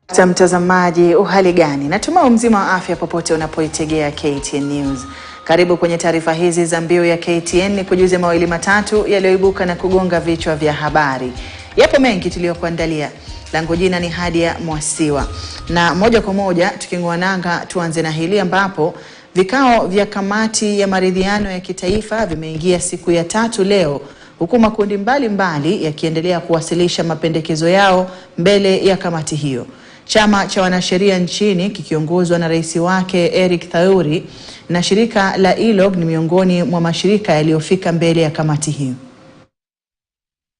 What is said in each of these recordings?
Mtazamaji, uhali gani? Natumai mzima wa afya popote unapoitegea KTN News. Karibu kwenye taarifa hizi za mbio ya KTN, ni kujuze mawili matatu yaliyoibuka na kugonga vichwa vya habari. Yapo mengi tuliyokuandalia. Langu jina ni Hadia Mwasiwa. Na moja kwa moja tuking'oa nanga, tuanze na hili ambapo vikao vya kamati ya maridhiano ya kitaifa vimeingia siku ya tatu leo, huku makundi mbalimbali yakiendelea kuwasilisha mapendekezo yao mbele ya kamati hiyo. Chama cha wanasheria nchini kikiongozwa na rais wake Eric Thauri na shirika la ILOG ni miongoni mwa mashirika yaliyofika mbele ya kamati hiyo.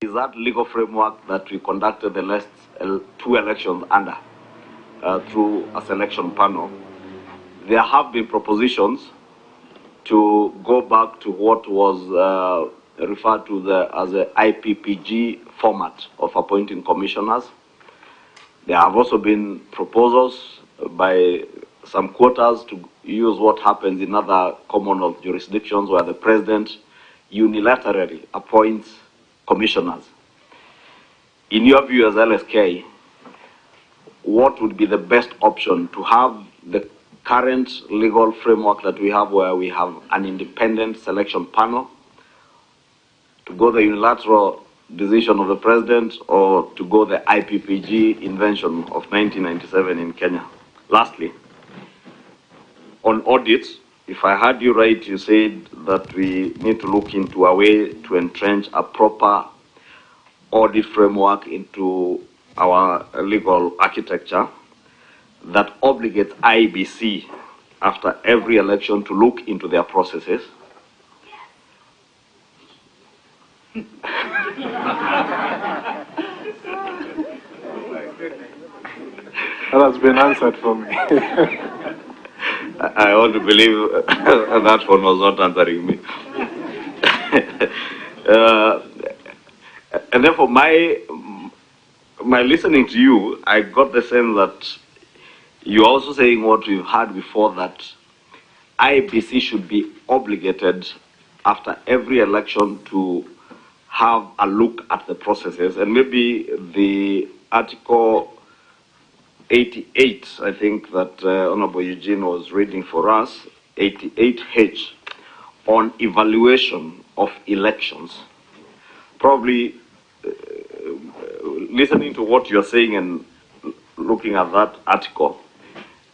Is that legal framework that we conducted the last two elections under through a selection panel. There have been propositions to go back to what was referred to as the IPPG format of appointing commissioners. There have also been proposals by some quarters to use what happens in other Commonwealth jurisdictions where the president unilaterally appoints commissioners. In your view as LSK, what would be the best option to have the current legal framework that we have, where we have an independent selection panel, to go the unilateral decision of the president, or to go the IPPG invention of 1997 in Kenya? Lastly, on audits, if I heard you right, you said that we need to look into a way to entrench a proper audit framework into our legal architecture that obligates IEBC after every election to look into their processes. That has been answered for me. I want to believe that one was not answering me. And therefore, my listening to you, I got the sense that you're also saying what we've heard before, that IEBC should be obligated after every election to have a look at the processes. And maybe the Article 88, I think that Honorable Eugene was reading for us, 88H, on evaluation of elections. Probably listening to what you're saying and looking at that article,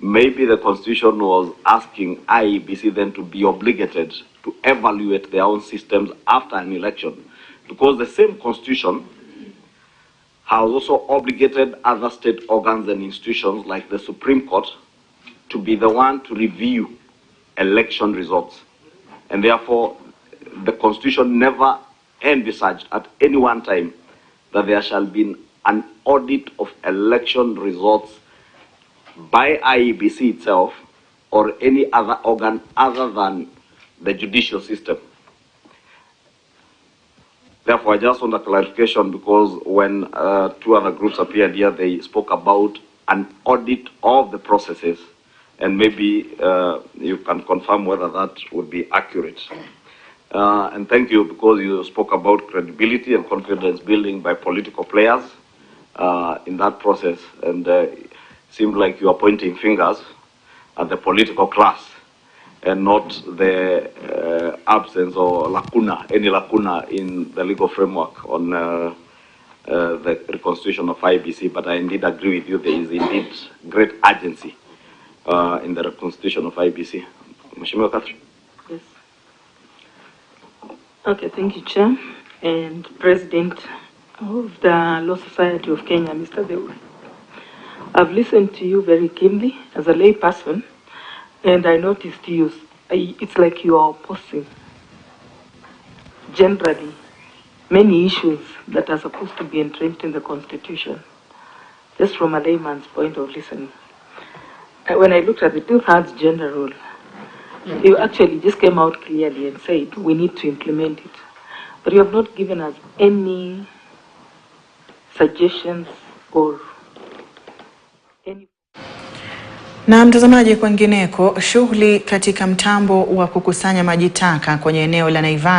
maybe the Constitution was asking IEBC then to be obligated to evaluate their own systems after an election, because the same Constitution has also obligated other state organs and institutions like the Supreme Court to be the one to review election results. And therefore, the Constitution never envisaged at any one time that there shall be an audit of election results by IEBC itself or any other organ other than the judicial system. Therefore, I just want a clarification, because when two other groups appeared here, they spoke about an audit of the processes, and maybe you can confirm whether that would be accurate. And thank you, because you spoke about credibility and confidence building by political players in that process, and it seemed like you are pointing fingers at the political class and not the absence or any lacuna in the legal framework on the reconstitution of IEBC. But I indeed agree with you, there is indeed great urgency in the reconstitution of IEBC. Mheshimiwa Catherine. Yes. Okay, thank you, Chair and President of the Law Society of Kenya, Mr. Deul. I've listened to you very keenly as a lay person, and I noticed it's like you are opposing generally many issues that are supposed to be entrenched in the Constitution, just from a layman's point of listening. When I looked at the two-thirds gender rule, you actually just came out clearly and said we need to implement it. But you have not given us any suggestions or any... Na mtazamaji, kwengineko, shughuli katika mtambo wa kukusanya maji taka kwenye eneo la Naivasha